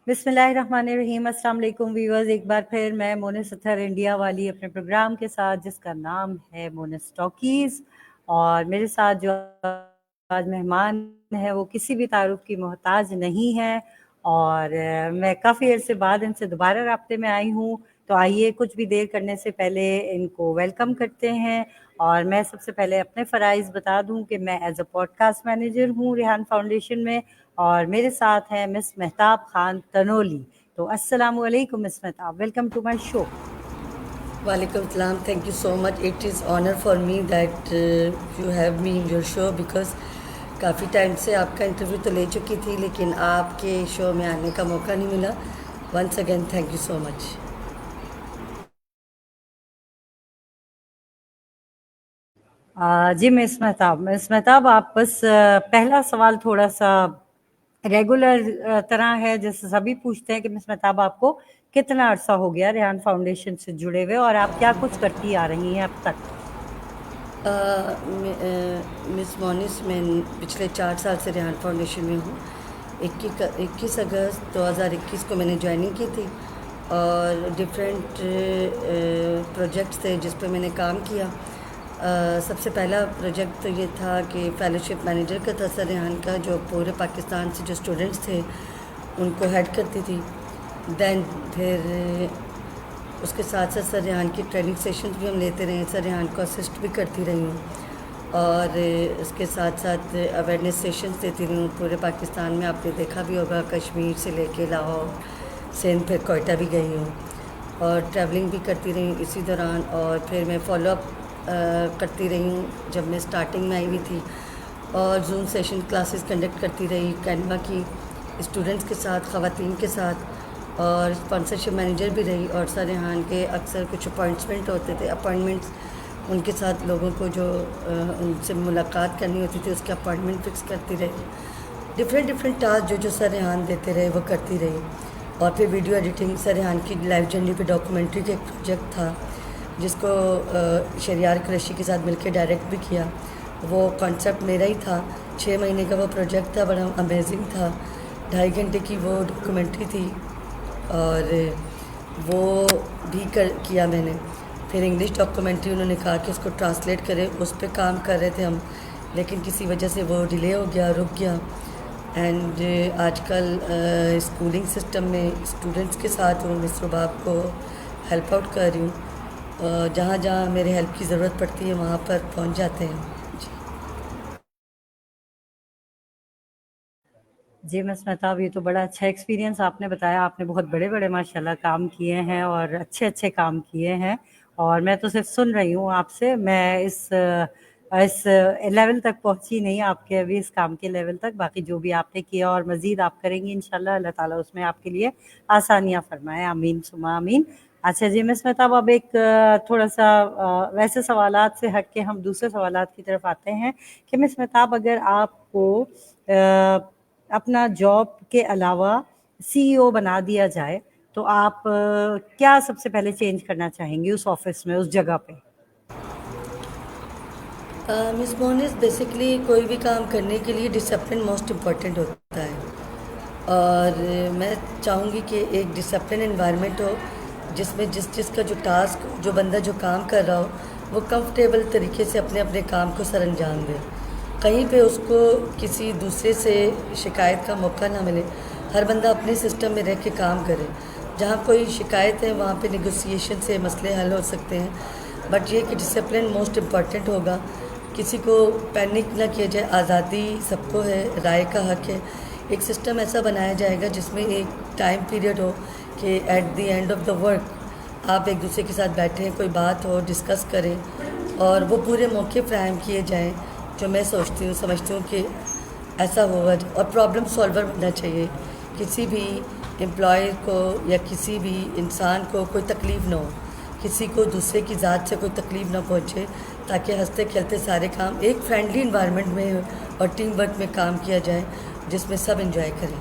बिस्मिल्लाहिर्रहमानिर्रहीम। अस्सलाम वालेकुम व्यूअर्स, एक बार फिर मैं मोनिस अत्तर इंडिया वाली अपने प्रोग्राम के साथ जिसका नाम है मोनिस टॉकीज़, और मेरे साथ जो आज मेहमान है वो किसी भी तारुफ की मोहताज नहीं है, और मैं काफ़ी अर्से बाद इनसे दोबारा राब्ते में आई हूँ। तो आइए कुछ भी देर करने से पहले इनको वेलकम करते हैं। और मैं सबसे पहले अपने फ़राइज़ बता दूं कि मैं एज अ पॉडकास्ट मैनेजर हूँ रेहान फाउंडेशन में, और मेरे साथ हैं मिस मेहताब खान तनोली। तो अस्सलाम वालेकुम miss Mehtab, welcome to my show. Walaikum salam. Thank you so much. It is honor for me that you have me in your show because काफ़ी टाइम से आपका इंटरव्यू तो ले चुकी थी लेकिन आपके शो में आने का मौका नहीं मिला. Once again, thank you so much. जी मिस मेहताब आप बस पहला सवाल थोड़ा सा रेगुलर तरह है, जैसे सभी पूछते हैं कि मिस मेहताब आपको कितना अरसा हो गया रेहान फाउंडेशन से जुड़े हुए, और आप क्या कुछ करती आ रही हैं अब तक। मिस मोनिस मैं पिछले 4 साल से रेहान फाउंडेशन में हूँ. 21 अगस्त 2021 को मैंने ज्वाइनिंग की थी और डिफरेंट प्रोजेक्ट्स थे जिस पे मैंने काम किया. सबसे पहला प्रोजेक्ट तो ये था कि फेलोशिप मैनेजर का था सर रेहान का, जो पूरे पाकिस्तान से जो स्टूडेंट्स थे उनको हेड करती थी. दैन फिर उसके साथ साथ सर रेहान की ट्रेनिंग सेशंस भी हम लेते रहे. सर रेहान को असिस्ट भी करती रही हूँ और उसके साथ साथ अवेयरनेस सेशंस देती रही हूँ पूरे पाकिस्तान में. आपने देखा भी होगा कश्मीर से लेके लाहौर, सिंध, फिर कोयटा भी गई हूँ और ट्रैवलिंग भी करती रही हूँ इसी दौरान. और फिर मैं फॉलोअप करती रही हूँ जब मैं स्टार्टिंग में आई हुई थी, और जूम सेशन क्लासेस कंडक्ट करती रही कैनवा की स्टूडेंट्स के साथ, ख़वातीन के साथ, और स्पॉन्सरशिप मैनेजर भी रही. और सर रेहान के अक्सर कुछ अपॉइंटमेंट्स उनके साथ लोगों को जो उनसे मुलाकात करनी होती थी उसके अपॉइंटमेंट फिक्स करती रही. डिफरेंट टास्क जो सर रेहान देते रहे वो करती रही. और फिर वीडियो एडिटिंग, सर रेहान की लाइफ जर्नी पे डॉक्यूमेंट्री का एक प्रोजेक्ट था जिसको शरियार कुरैशी के साथ मिलकर डायरेक्ट भी किया. वो कॉन्सेप्ट मेरा ही था. 6 महीने का वो प्रोजेक्ट था, बड़ा अमेजिंग था. 2.5 घंटे की वो डॉक्यूमेंट्री थी और वो भी किया मैंने. फिर इंग्लिश डॉक्यूमेंट्री उन्होंने कहा कि उसको ट्रांसलेट करें, उस पर काम कर रहे थे हम, लेकिन किसी वजह से वो डिले हो गया, रुक गया. एंड आजकल स्कूलिंग सिस्टम में स्टूडेंट्स के साथ हूँ, मिस रुबाब को हेल्प आउट कर रही हूँ. जहाँ जहाँ मेरे हेल्प की ज़रूरत पड़ती है वहाँ पर पहुँच जाते हैं. जी मिस मेहताब, ये तो बड़ा अच्छा एक्सपीरियंस आपने बताया। आपने बहुत बड़े बड़े माशाल्लाह काम किए हैं और अच्छे अच्छे काम किए हैं, और मैं तो सिर्फ सुन रही हूँ आपसे। मैं इस लेवल तक पहुँची नहीं आपके, अभी इस काम के लेवल तक। बाकी जो भी आपने किया और मज़ीद आप करेंगी इंशाल्लाह, अल्लाह ताला उसमें आपके लिए आसानियाँ फरमाए, आमीन सुमा आमीन। अच्छा जी मिस मेहताब, अब एक थोड़ा सा वैसे सवालात से हट के हम दूसरे सवालात की तरफ आते हैं कि मिस मेहताब, अगर आपको अपना जॉब के अलावा सीईओ बना दिया जाए तो आप क्या सबसे पहले चेंज करना चाहेंगी उस ऑफिस में, उस जगह पे। मिस मोनिस, बेसिकली कोई भी काम करने के लिए डिसिप्लिन मोस्ट इम्पॉर्टेंट होता है. और मैं चाहूँगी कि एक डिसिप्लिन एनवायरनमेंट हो जिसमें जिसका जो टास्क, जो बंदा जो काम कर रहा हो वो कंफर्टेबल तरीके से अपने अपने काम को सर अंजाम दे. कहीं पे उसको किसी दूसरे से शिकायत का मौका ना मिले. हर बंदा अपने सिस्टम में रह के काम करे. जहाँ कोई शिकायत है वहाँ पे नेगोशिएशन से मसले हल हो सकते हैं. बट ये कि डिसिप्लिन मोस्ट इम्पॉर्टेंट होगा. किसी को पैनिक ना किया जाए. आज़ादी सबको है, राय का हक है. एक सिस्टम ऐसा बनाया जाएगा जिसमें एक टाइम पीरियड हो कि at the end of the work आप एक दूसरे के साथ बैठें, कोई बात हो, डिस्कस करें, और वो पूरे मौके फ्राहम किए जाएं. जो मैं समझती हूँ कि ऐसा होगा. और प्रॉब्लम सॉल्वर बनना चाहिए. किसी भी एम्प्लॉय को या किसी भी इंसान को कोई तकलीफ़ ना हो, किसी को दूसरे की ज़ात से कोई तकलीफ़ ना पहुँचे, ताकि हंसते खेलते सारे काम एक फ्रेंडली इन्वायरमेंट में और टीम वर्क में काम किया जाए जिसमें सब एंजॉय करें.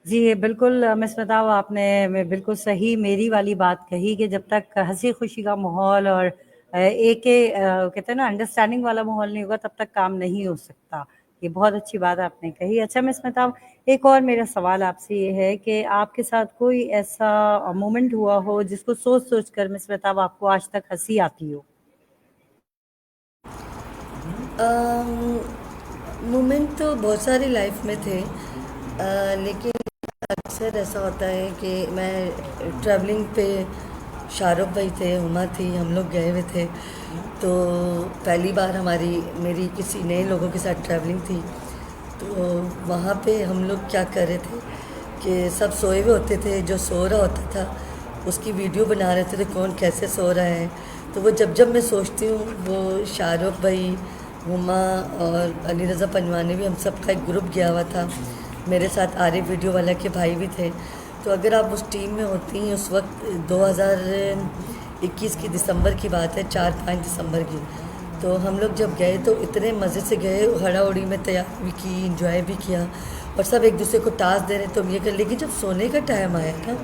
जी ये बिल्कुल मिस मेहताब, आपने बिल्कुल सही मेरी वाली बात कही कि जब तक हंसी खुशी का माहौल और कहते हैं ना अंडरस्टैंडिंग वाला माहौल नहीं होगा तब तक काम नहीं हो सकता। सके। बहुत अच्छी बात आपने कही। अच्छा मिस मेहताब, एक और मेरा सवाल आपसे ये है कि आपके साथ कोई ऐसा मोमेंट हुआ हो जिसको सोच-सोच कर मिस मेहताब आपको आज तक हँसी आती हो? मोमेंट तो बहुत सारे लाइफ में थे, लेकिन अक्सर ऐसा होता है कि मैं ट्रैवलिंग पे शाहरुख भाई थे, हुमा थी, हम लोग गए हुए थे। तो पहली बार मेरी किसी नए लोगों के साथ ट्रैवलिंग थी। तो वहाँ पे हम लोग क्या कर रहे थे कि सब सोए हुए होते थे, जो सो रहा होता था उसकी वीडियो बना रहे थे कौन कैसे सो रहा है। तो वो जब जब मैं सोचती हूँ, वो शाहरुख भाई, हुमा और अली रज़ा पंजवानी भी, हम सब का एक ग्रुप गया हुआ था। मेरे साथ आरिफ वीडियो वाला के भाई भी थे। तो अगर आप उस टीम में होती हैं उस वक्त, 2021 की दिसंबर की बात है, 4-5 दिसंबर की। तो हम लोग जब गए तो इतने मज़े से गए, हड़ा उड़ी में तैयारी भी की, इंजॉय भी किया, और सब एक दूसरे को टास्क दे रहे तो हम ये कर। लेकिन जब सोने का टाइम आया ना,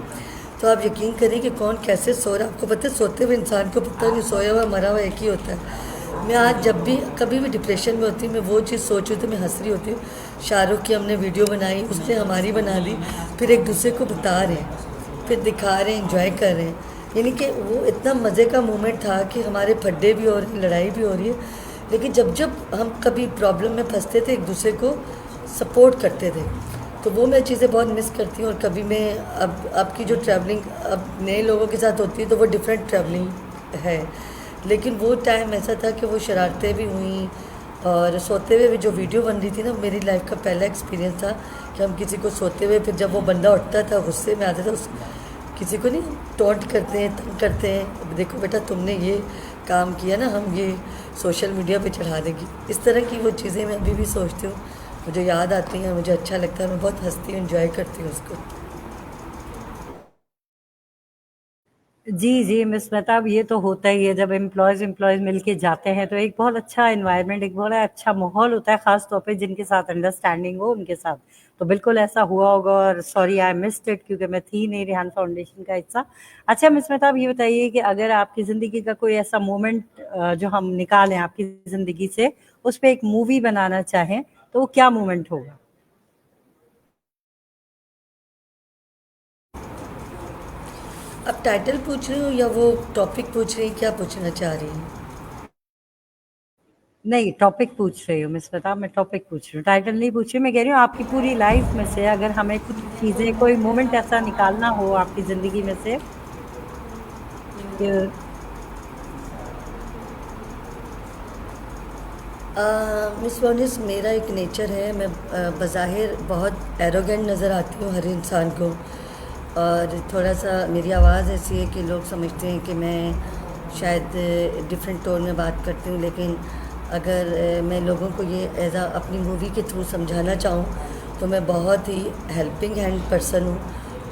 तो आप यकीन करें कि कौन कैसे सो रहा है। आपको पता है, सोते हुए इंसान को पता नहीं, सोया हुआ मरा हुआ एक ही होता है। मैं आज जब भी कभी भी डिप्रेशन में होती हूँ, मैं वो चीज़ सोचूँ तो मैं हंस रही होती हूँ। शाहरुख की हमने वीडियो बनाई, उसने हमारी बना दी, फिर एक दूसरे को बता रहे हैं, फिर दिखा रहे हैं, इंजॉय कर रहे हैं। यानी कि वो इतना मज़े का मोमेंट था कि हमारे फड्डे भी हो रहे हैं, लड़ाई भी हो रही है, लेकिन जब जब हम कभी प्रॉब्लम में फंसते थे एक दूसरे को सपोर्ट करते थे। तो वो मैं चीज़ें बहुत मिस करती हूँ। और कभी मैं अब की जो ट्रैवलिंग अब नए लोगों के साथ होती है तो वो डिफरेंट ट्रैवलिंग है, लेकिन वो टाइम ऐसा था कि वो शरारतें भी हुई, और सोते हुए भी जो वीडियो बन रही थी ना, मेरी लाइफ का पहला एक्सपीरियंस था कि हम किसी को सोते हुए, फिर जब वो बंदा उठता था गुस्से में आता था, उस किसी को नहीं टॉन्ट करते हैं, तंग करते हैं, देखो बेटा तुमने ये काम किया ना, हम ये सोशल मीडिया पे चढ़ा देंगे। इस तरह की वो चीज़ें मैं अभी भी सोचती हूँ, मुझे याद आती हैं, मुझे अच्छा लगता है, मैं बहुत हंसती हूँ, इन्जॉय करती हूँ उसको। जी, जी, मिस मेहताब, ये तो होता ही है जब एम्प्लॉइज़ मिलके जाते हैं तो एक बहुत अच्छा एनवायरनमेंट, एक बड़ा अच्छा माहौल होता है, ख़ास तौर पे जिनके साथ अंडरस्टैंडिंग हो उनके साथ। तो बिल्कुल ऐसा हुआ होगा और सॉरी आई मिस्ड इट क्योंकि मैं थी नहीं रेहान फाउंडेशन का हिस्सा। अच्छा मिस मेहताब, ये बताइए कि अगर आपकी ज़िंदगी का कोई ऐसा मोमेंट जो हम निकालें आपकी ज़िंदगी से, उस पे एक मूवी बनाना चाहें, तो वो क्या मोमेंट होगा? अब टाइटल पूछ रही हूँ या वो टॉपिक पूछ रही हैं, क्या पूछना चाह रही हैं? नहीं, टॉपिक पूछ रही हूँ मिस मेहताब, मैं टॉपिक पूछ रही हूँ, टाइटल नहीं पूछ रही। मैं कह रही हूँ आपकी पूरी लाइफ में से अगर हमें कुछ चीज़ें, कोई मोमेंट ऐसा निकालना हो आपकी ज़िंदगी में से कि मिस वर्निस, मेरा एक नेचर है, मैं बज़ाहिर बहुत एरोगेंट नज़र आती हूँ हर इंसान को, और थोड़ा सा मेरी आवाज़ ऐसी है कि लोग समझते हैं कि मैं शायद डिफरेंट टोन में बात करती हूँ। लेकिन अगर मैं लोगों को ये एज आ अपनी मूवी के थ्रू समझाना चाहूँ तो मैं बहुत ही हेल्पिंग हैंड पर्सन हूँ,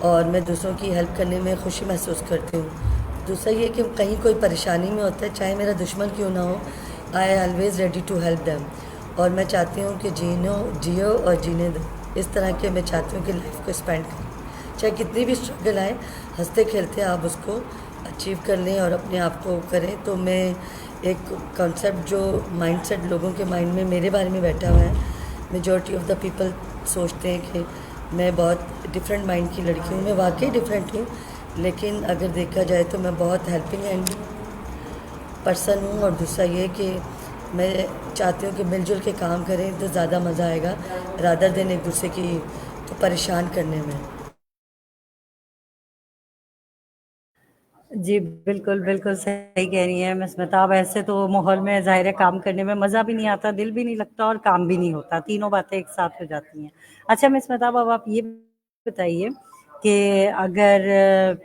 और मैं दूसरों की हेल्प करने में खुशी महसूस करती हूँ। दूसरा ये कि कहीं कोई परेशानी में होता है, चाहे मेरा दुश्मन क्यों ना हो, I always ready to help them. और मैं चाहती हूँ कि जियो और जीने दो, इस तरह के मैं चाहती हूँ कि लाइफ को स्पेंड करें। चाहे कितनी भी स्ट्रगल आए, हंसते खेलते आप उसको अचीव कर लें और अपने आप को करें। तो मैं एक कॉन्सेप्ट जो माइंडसेट लोगों के माइंड में मेरे बारे में बैठा हुआ है, मेजॉरिटी ऑफ द पीपल सोचते हैं कि मैं बहुत डिफरेंट माइंड की लड़की हूँ। मैं वाकई डिफरेंट हूँ, लेकिन अगर देखा जाए तो मैं बहुत हेल्पिंग हैंड पर्सन हूँ। और दूसरा ये कि मैं चाहती हूँ कि मिलजुल के काम करें तो ज़्यादा मज़ा आएगा, रादर देन एक दूसरे की तो परेशान करने में। जी, बिल्कुल, बिल्कुल सही कह रही हैं मिस मेहताब। ऐसे तो माहौल में ज़ाहिर है काम करने में मज़ा भी नहीं आता, दिल भी नहीं लगता और काम भी नहीं होता, तीनों बातें एक साथ हो जाती हैं। अच्छा मिस मेहताब, अब आप ये बताइए कि अगर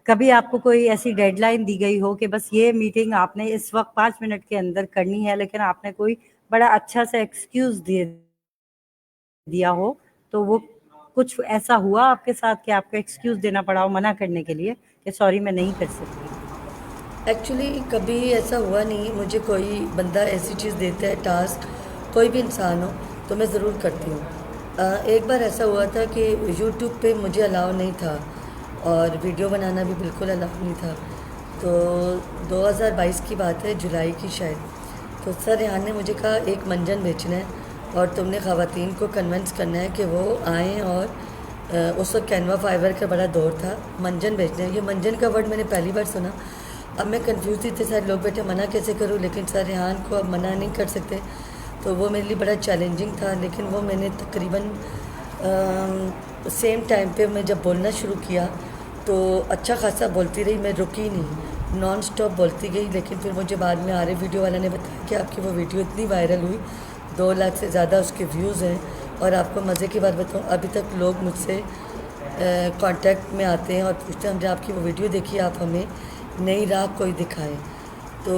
कभी आपको कोई ऐसी डेडलाइन दी गई हो कि बस ये मीटिंग आपने इस वक़्त 5 मिनट के अंदर करनी है, लेकिन आपने कोई बड़ा अच्छा सा एक्सक्यूज़ दे दिया हो, तो वो कुछ ऐसा हुआ आपके साथ कि आपको एक्सक्यूज़ देना पड़ा हो मना करने के लिए कि सॉरी मैं नहीं कर सकती? एक्चुअली कभी ऐसा हुआ नहीं, मुझे कोई बंदा ऐसी चीज़ देता है टास्क, कोई भी इंसान हो, तो मैं ज़रूर करती हूँ। एक बार ऐसा हुआ था कि यूट्यूब पे मुझे अलाउ नहीं था, और वीडियो बनाना भी बिल्कुल अलाउ नहीं था। तो 2022 की बात है, जुलाई की शायद। तो सर रेहान ने मुझे कहा एक मंजन बेचना है, और तुमने ख़वातीन को कन्विंस करना है कि वो आएँ और उस वक्त कैनवा फाइबर का बड़ा दौर था, मंजन बेचने। ये मंजन का वर्ड मैंने पहली बार सुना। अब मैं कंफ्यूज थी, सारे लोग बैठे मना कैसे करूँ, लेकिन सर रेहान को अब मना नहीं कर सकते, तो वो मेरे लिए बड़ा चैलेंजिंग था। लेकिन वो मैंने तकरीबन सेम टाइम पे मैं जब बोलना शुरू किया तो अच्छा खासा बोलती रही, मैं रुकी नहीं, नॉन स्टॉप बोलती गई। लेकिन फिर मुझे बाद में आ रहे वीडियो वाला ने बताया कि आपकी वो वीडियो इतनी वायरल हुई, 2 लाख से ज़्यादा उसके व्यूज़ हैं। और आपको मज़े की बात बताऊँ, अभी तक लोग मुझसे कांटेक्ट में आते हैं और पूछते हैं हमने आपकी वो वीडियो देखी, आप हमें नई राह कोई दिखाएं। तो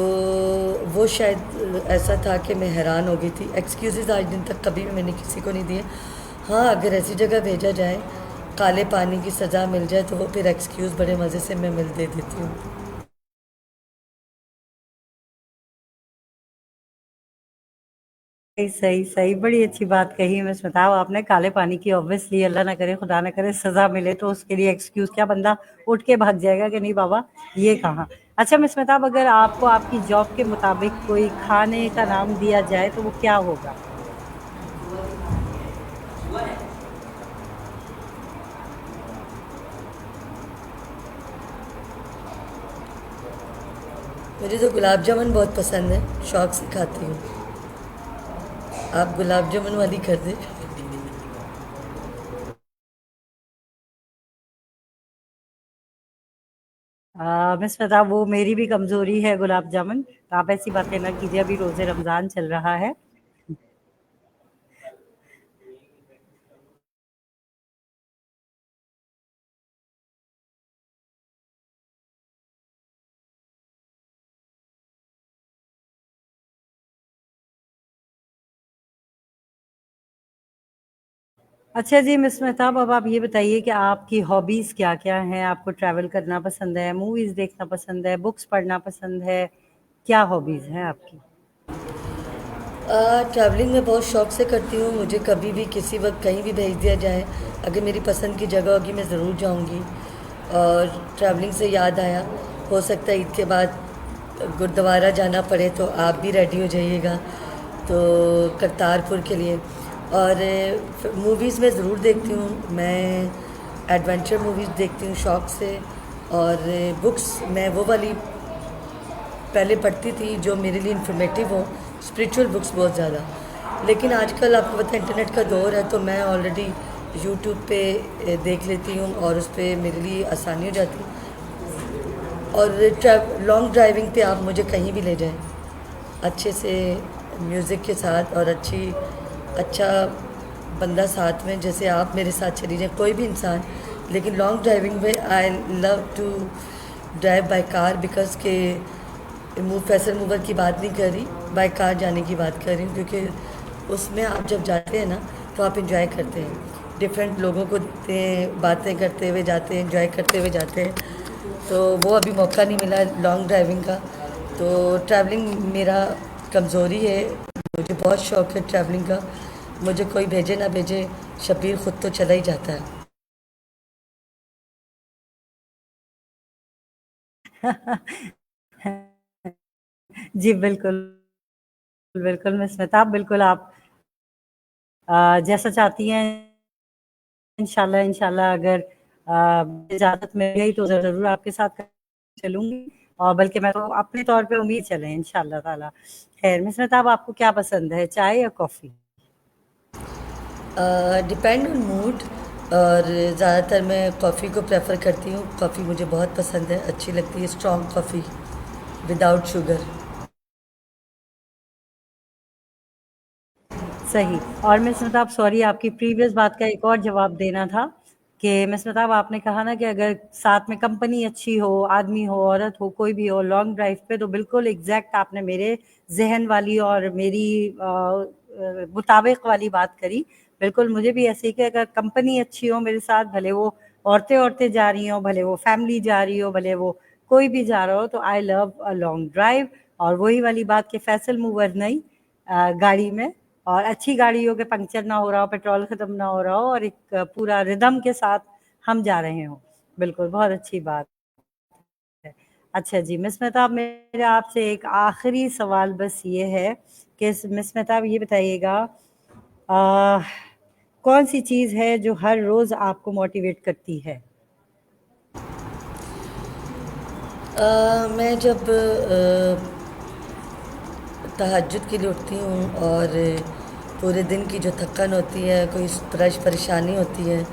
वो शायद ऐसा था कि मैं हैरान हो गई थी। एक्सक्यूज़ आज दिन तक कभी भी मैंने किसी को नहीं दिए। हाँ, अगर ऐसी जगह भेजा जाए, काले पानी की सज़ा मिल जाए, तो वो फिर एक्सक्यूज़ बड़े मज़े से मैं मिल दे देती हूँ। सही सही सही, बड़ी अच्छी बात कही मिस बताओ आपने। काले पानी की ऑब्वियसली अल्लाह ना करे, खुदा ना करे सजा मिले तो उसके लिए एक्सक्यूज क्या, बंदा उठ के भाग जाएगा कि नहीं बाबा ये कहाँ। अच्छा मिस मेहताब, अगर आपको आपकी जॉब के मुताबिक कोई खाने का नाम दिया जाए तो वो क्या होगा? मुझे तो गुलाब जामुन बहुत पसंद है, शौक से खाती हूँ। आप गुलाब जामुन वाली कर दें। मिस मेहताब, वो मेरी भी कमजोरी है गुलाब जामुन, तो आप ऐसी बातें ना कीजिए, अभी रोजे रमजान चल रहा है। अच्छा जी मिस मेहताब, अब आप ये बताइए कि आपकी हॉबीज़ क्या-क्या हैं? आपको ट्रैवल करना पसंद है, मूवीज़ देखना पसंद है, बुक्स पढ़ना पसंद है? क्या हॉबीज़ हैं आपकी? ट्रैवलिंग मैं बहुत शौक से करती हूँ। मुझे कभी भी किसी वक्त कहीं भी भेज दिया जाए, अगर मेरी पसंद की जगह होगी मैं ज़रूर जाऊँगी। और ट्रैवलिंग से याद आया, हो सकता है ईद के बाद गुरुद्वारा जाना पड़े, तो आप भी रेडी हो जाइएगा तो करतारपुर के लिए। और मूवीज़ मैं ज़रूर देखती हूँ। मैं एडवेंचर मूवीज़ देखती हूँ शौक से। और बुक्स मैं वो वाली पहले पढ़ती थी जो मेरे लिए इन्फॉर्मेटिव हो, स्पिरिचुअल बुक्स बहुत ज़्यादा। लेकिन आजकल आपको पता है इंटरनेट का दौर है, तो मैं ऑलरेडी यूट्यूब पे देख लेती हूँ और उस पर मेरे लिए आसानी हो जाती है। और लॉन्ग ड्राइविंग पे आप मुझे कहीं भी ले जाएं, अच्छे से म्यूज़िक के साथ, और अच्छा बंदा साथ में, जैसे आप मेरे साथ चली जाए, कोई भी इंसान। लेकिन लॉन्ग ड्राइविंग में I love to drive by car, because के फैसल मूवर की बात नहीं कर रही, बाय कार जाने की बात कर रही हूँ। क्योंकि उसमें आप जब जाते हैं ना, तो आप इंजॉय करते हैं, डिफरेंट लोगों को देखते हैं, बातें करते हुए जाते हैं, इंजॉय करते हुए जाते हैं। तो वो अभी मौका नहीं मिला लॉन्ग ड्राइविंग का। तो ट्रैवलिंग मेरा कमज़ोरी है, मुझे बहुत शौक है ट्रैवलिंग का। मुझे कोई भेजे ना भेजे, शब्बीर खुद तो चला ही जाता है। जी, बिल्कुल, बिल्कुल मिस मेहताब, बिल्कुल आप जैसा चाहती हैं इंशाल्लाह इंशाल्लाह, अगर इजाज़त मिल गई तो ज़रूर आपके साथ चलूँगी, और बल्कि मैं तो अपने तौर पे उम्मीद चलें इंशाल्लाह ताला। ख़ैर मिस मेहताब, आपको क्या पसंद है, चाय या कॉफ़ी? Depend on mood. और ज़्यादातर मैं कॉफ़ी को प्रेफर करती हूँ। कॉफ़ी मुझे बहुत पसंद है, अच्छी लगती है, स्ट्रॉन्ग कॉफ़ी विदाउट शुगर। सही। और मिस मेहताब, सॉरी, आपकी प्रीवियस बात का एक और जवाब देना था कि मिस मेहताब आपने कहा ना कि अगर साथ में कंपनी अच्छी हो, आदमी हो, औरत हो, कोई भी हो, लॉन्ग ड्राइव पे, तो बिल्कुल एग्जैक्ट आपने मेरे जहन वाली और मेरी मुताबिक वाली बात करी। बिल्कुल मुझे भी ऐसे ही कि अगर कंपनी अच्छी हो मेरे साथ, भले वो औरतें औरतें जा रही हों, भले वो फैमिली जा रही हो, भले वो कोई भी जा रहा हो, तो I love a long drive. और वही वाली बात कि फैसल मूवर नहीं, गाड़ी में, और अच्छी गाड़ी हो कि पंक्चर ना हो रहा हो, पेट्रोल ख़त्म ना हो रहा हो, और एक पूरा रिदम के साथ हम जा रहे हों। बिल्कुल, बहुत अच्छी बात है। अच्छा जी, मिस मेहताब, मेरा आपसे एक आखिरी सवाल बस ये है कि मिस मेहताब ये बताइएगा कौन सी चीज़ है जो हर रोज़ आपको मोटिवेट करती है? मैं जब तहज्जुद के लिए उठती हूँ और पूरे दिन की जो थकान होती है, कोई परेशानी होती है,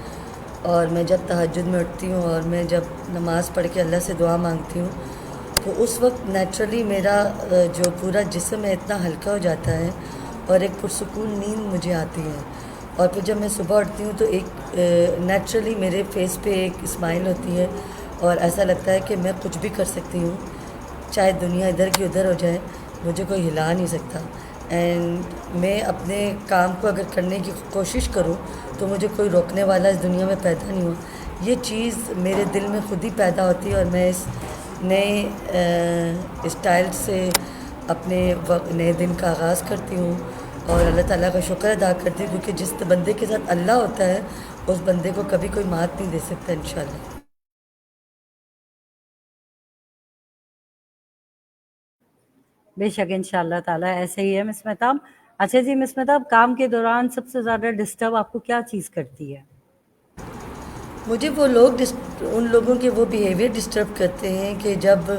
और मैं जब तहज्जुद में उठती हूँ और मैं जब नमाज़ पढ़ के अल्लाह से दुआ मांगती हूँ, तो उस वक्त नेचुरली मेरा जो पूरा जिस्म है इतना हल्का हो जाता है और एक पुरसुकून नींद मुझे आती है। और फिर जब मैं सुबह उठती हूँ तो एक नेचुरली मेरे फेस पे एक स्माइल होती है और ऐसा लगता है कि मैं कुछ भी कर सकती हूँ, चाहे दुनिया इधर की उधर हो जाए, मुझे कोई हिला नहीं सकता। एंड मैं अपने काम को अगर करने की कोशिश करूँ तो मुझे कोई रोकने वाला इस दुनिया में पैदा नहीं हुआ। ये चीज़ मेरे दिल में खुद ही पैदा होती है और मैं इस नए स्टाइल से अपने नए दिन का आगाज़ करती हूँ और अल्लाह ताला का शुक्र अदा करती हूँ, क्योंकि जिस बंदे के साथ अल्लाह होता है उस बंदे को कभी कोई मात नहीं दे सकता इंशाल्लाह। बेशक इंशाअल्लाह ताला ऐसे ही है मिस मेहताब। अच्छा जी मिस मेहताब, काम के दौरान सबसे ज़्यादा डिस्टर्ब आपको क्या चीज़ करती है? मुझे वो लोग उन लोगों के वो बिहेवियर डिस्टर्ब करते हैं कि जब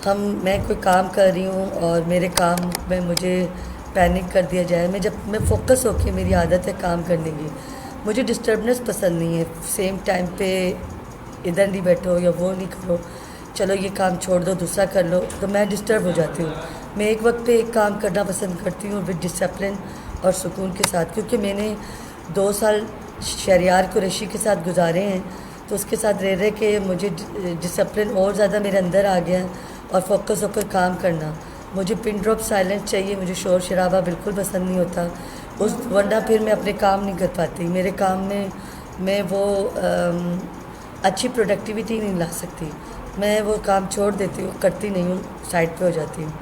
मैं कोई काम कर रही हूँ और मेरे काम में मुझे पैनिक कर दिया जाए, मैं फोकस होके, मेरी आदत है काम करने की, मुझे डिस्टर्बनेस पसंद नहीं है। सेम टाइम पे इधर नहीं बैठो या वो नहीं करो, चलो ये काम छोड़ दो दूसरा कर लो, तो मैं डिस्टर्ब हो जाती हूँ। मैं एक वक्त पे एक काम करना पसंद करती हूँ विद डिसिप्लिन और सुकून के साथ, क्योंकि मैंने 2 साल शहरियार कुरैशी के साथ गुजारे हैं, तो उसके साथ रह रह के मुझे डिसिप्लिन और ज़्यादा मेरे अंदर आ गया है और फोकस होकर काम करना। मुझे पिन ड्रॉप साइलेंस चाहिए, मुझे शोर शराबा बिल्कुल पसंद नहीं होता, उस वरना फिर मैं अपने काम नहीं कर पाती। मेरे काम में मैं वो अच्छी प्रोडक्टिविटी नहीं ला सकती, मैं वो काम छोड़ देती हूँ, करती नहीं हूँ, साइड पे हो जाती हूँ।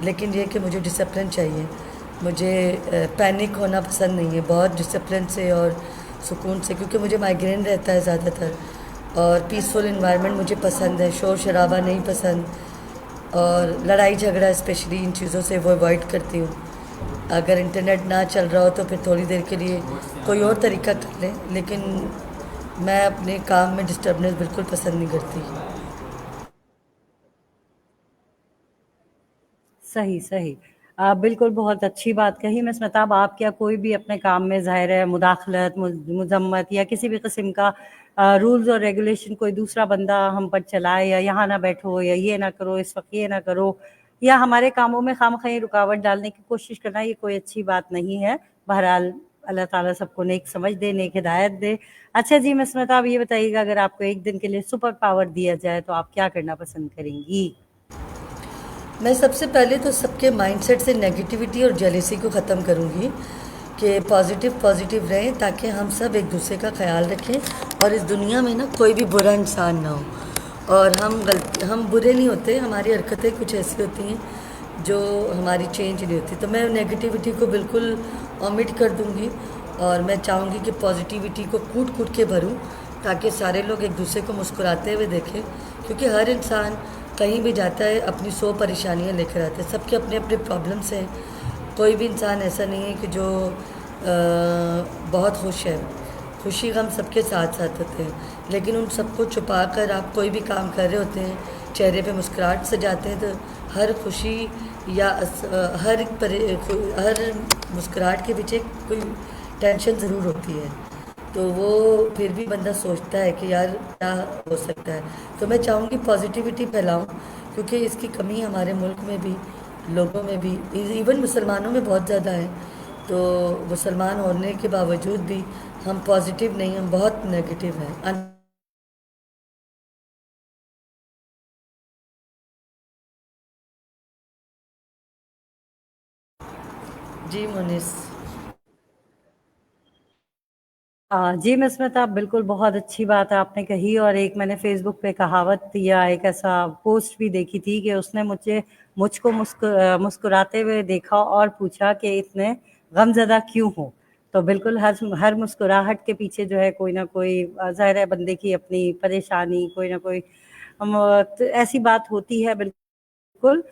लेकिन ये कि मुझे डिसिप्लिन चाहिए, मुझे पैनिक होना पसंद नहीं है, बहुत डिसिप्लिन से और सुकून से, क्योंकि मुझे माइग्रेन रहता है ज़्यादातर और पीसफुल इन्वायरमेंट मुझे पसंद है, शोर शराबा नहीं पसंद और लड़ाई झगड़ा स्पेशली इन चीज़ों से वो अवॉइड करती हूँ। अगर इंटरनेट ना चल रहा हो तो फिर थोड़ी देर के लिए कोई और तरीका कर लें, लेकिन मैं अपने काम में डिस्टर्बनेस बिल्कुल पसंद नहीं करती। सही, सही। बिल्कुल बहुत अच्छी बात कही मिस मेहताब। आप क्या कोई भी अपने काम में ज़ाहिर है मुदाखलत, मुज़म्मत या किसी भी किस्म का रूल्स और रेगुलेशन कोई दूसरा बंदा हम पर चलाए या यहाँ ना बैठो या ये ना करो, इस वक़्त ये ना करो या हमारे कामों में खामख़ाई रुकावट डालने की कोशिश करना, ये कोई अच्छी बात नहीं है। बहरहाल अल्लाह ताला सबको नेक समझ दे, नेक हिदायत दे। अच्छा जी मिस मेहताब, ये बताइएगा अगर आपको एक दिन के लिए सुपर पावर दिया जाए तो आप क्या करना पसंद करेंगी? मैं सबसे पहले तो सबके माइंडसेट से नेगेटिविटी और जेलेसी को ख़त्म करूँगी कि पॉजिटिव पॉजिटिव रहें, ताकि हम सब एक दूसरे का ख्याल रखें और इस दुनिया में ना कोई भी बुरा इंसान ना हो। और हम बुरे नहीं होते, हमारी हरकतें कुछ ऐसी होती हैं जो हमारी चेंज नहीं होती, तो मैं नेगेटिविटी को बिल्कुल ओमिट कर दूँगी और मैं चाहूँगी कि पॉजिटिविटी को कूट कूट के भरूँ, ताकि सारे लोग एक दूसरे को मुस्कुराते हुए देखें, क्योंकि हर इंसान कहीं भी जाता है अपनी 100 परेशानियाँ लेकर आता है, सबके अपने अपने प्रॉब्लम्स हैं। कोई भी इंसान ऐसा नहीं है कि जो बहुत खुश है, खुशी गम सबके साथ साथ होते हैं, लेकिन उन सबको छुपा कर आप कोई भी काम कर रहे होते हैं, चेहरे पे मुस्कुराहट सजाते हैं, तो हर खुशी या हर मुस्कुराहट के पीछे कोई टेंशन ज़रूर होती है, तो वो फिर भी बंदा सोचता है कि यार क्या हो सकता है। तो मैं चाहूँगी पॉजिटिविटी फैलाऊँ, क्योंकि इसकी कमी हमारे मुल्क में भी, लोगों में भी, इवन मुसलमानों में बहुत ज़्यादा है। तो मुसलमान होने के बावजूद भी हम पॉजिटिव नहीं, हम बहुत नेगेटिव हैं। जी मोनिस। जी मिस मेहताब, बिल्कुल बहुत अच्छी बात आपने कही। और एक मैंने फ़ेसबुक पे कहावत या एक ऐसा पोस्ट भी देखी थी कि उसने मुझको मुस्कुराते हुए देखा और पूछा कि इतने गमज़दा क्यों हो? तो बिल्कुल हर मुस्कुराहट के पीछे जो है कोई ना कोई ज़ाहिर है बंदे की अपनी परेशानी, कोई ना कोई तो ऐसी बात होती है बिल्कुल।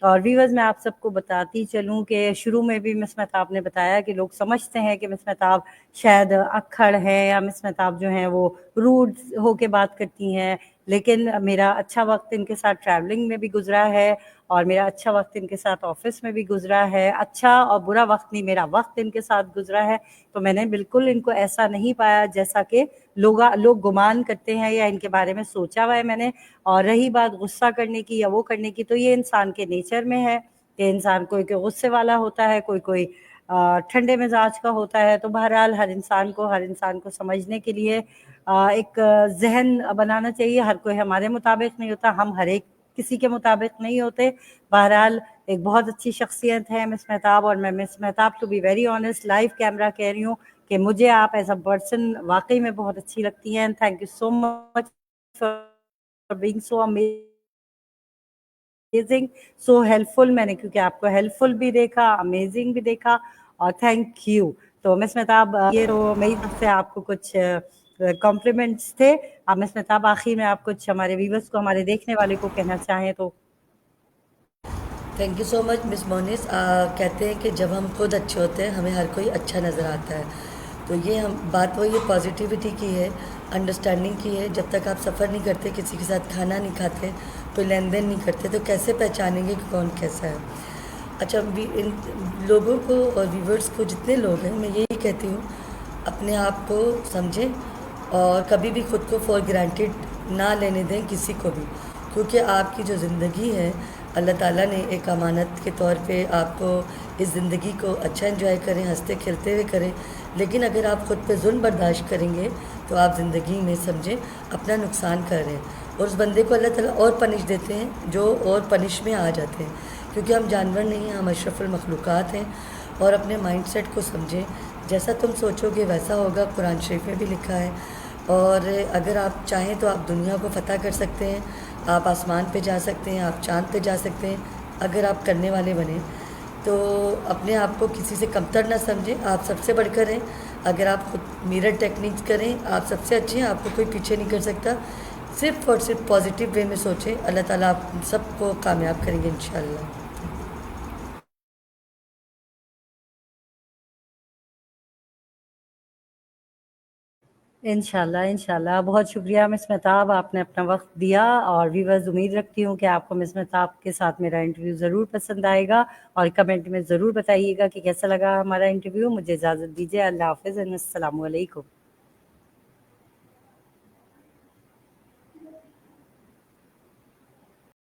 और व्यूअर्स मैं आप सबको बताती चलूँ कि शुरू में भी मिस महताब ने बताया कि लोग समझते हैं कि मिस महताब शायद अक्खड़ हैं या मिस महताब जो हैं वो रूड होके बात करती हैं, लेकिन मेरा अच्छा वक्त इनके साथ ट्रैवलिंग में भी गुजरा है और मेरा अच्छा वक्त इनके साथ ऑफिस में भी गुजरा है। अच्छा और बुरा वक्त नहीं, मेरा वक्त इनके साथ गुजरा है, तो मैंने बिल्कुल इनको ऐसा नहीं पाया जैसा कि लोग गुमान करते हैं या इनके बारे में सोचा हुआ है मैंने। और रही बात गुस्सा करने की या वो करने की, तो ये इंसान के नेचर में है कि इंसान कोई कोई गुस्से वाला होता है, कोई कोई ठंडे मिजाज का होता है। तो बहरहाल हर इंसान को समझने के लिए एक जहन बनाना चाहिए। हर कोई हमारे मुताबिक नहीं होता, हम हर एक किसी के मुताबिक नहीं होते। बहरहाल एक बहुत अच्छी शख्सियत है मिस महताब, और मैं miss Mahtab to be very honest live camera कह रही हूँ कि मुझे आप एज अ पर्सन वाकई में बहुत अच्छी लगती हैं। Thank you so much for being so amazing, so helpful. मैंने क्योंकि आपको हेल्पफुल भी देखा, अमेजिंग भी देखा, और थैंक यू। तो मिस महताब ये तो मेरी तरफ से आपको कुछ कॉम्प्लीमेंट्स थे। अब मिस महताब आखिर में आप कुछ हमारे व्यूवर्स को, हमारे देखने वाले को कहना चाहें तो। Thank you so much miss Monis. कहते हैं कि जब हम खुद अच्छे होते हैं हमें हर कोई अच्छा नज़र आता है। तो ये हम बात वही पॉजिटिविटी की है, अंडरस्टैंडिंग की है। जब तक आप सफ़र नहीं करते, किसी के साथ खाना नहीं खाते, कोई लेन देन नहीं करते, तो कैसे पहचानेंगे कि कौन कैसा है। अच्छा, इन लोगों को और व्यूवर्स को, जितने लोग हैं, मैं यही कहती हूँ, अपने आप को समझें और कभी भी खुद को फॉर ग्रांटेड ना लेने दें किसी को भी, क्योंकि आपकी जो ज़िंदगी है अल्लाह ताला ने एक अमानत के तौर पे आपको इस ज़िंदगी को अच्छा एंजॉय करें, हंसते खेलते हुए करें। लेकिन अगर आप ख़ुद पे जुल्म बर्दाश्त करेंगे तो आप ज़िंदगी में समझें अपना नुकसान कर रहे हैं, और उस बंदे को अल्लाह ताला और पनिश देते हैं जो और पनिश में आ जाते हैं, क्योंकि हम जानवर नहीं हैं, हम अशरफुल मखलूक़ात हैं। और अपने माइंडसेट को समझें, जैसा तुम सोचोगे वैसा होगा, कुरान शरीफ में भी लिखा है। और अगर आप चाहें तो आप दुनिया को फ़तह कर सकते हैं, आप आसमान पे जा सकते हैं, आप चाँद पे जा सकते हैं, अगर आप करने वाले बने तो। अपने आप को किसी से कमतर ना समझें, आप सबसे बढ़कर हैं। अगर आप खुद मिरर टेक्निक्स करें, आप सबसे अच्छे हैं, आपको कोई पीछे नहीं कर सकता। सिर्फ़ और सिर्फ पॉजिटिव वे में सोचें, अल्लाह ताला आप सबको कामयाब करेंगे इंशाअल्लाह। इंशाल्लाह, इंशाल्लाह। बहुत शुक्रिया मिस महताब, आपने अपना वक़्त दिया, और व्यूअर्स उम्मीद रखती हूँ कि आपको मिस महताब के साथ मेरा इंटरव्यू ज़रूर पसंद आएगा, और कमेंट में ज़रूर बताइएगा कि कैसा लगा हमारा इंटरव्यू। मुझे इजाज़त दीजिए। अल्लाह हाफ़िज़ एंड अस्सलामु अलैकुम।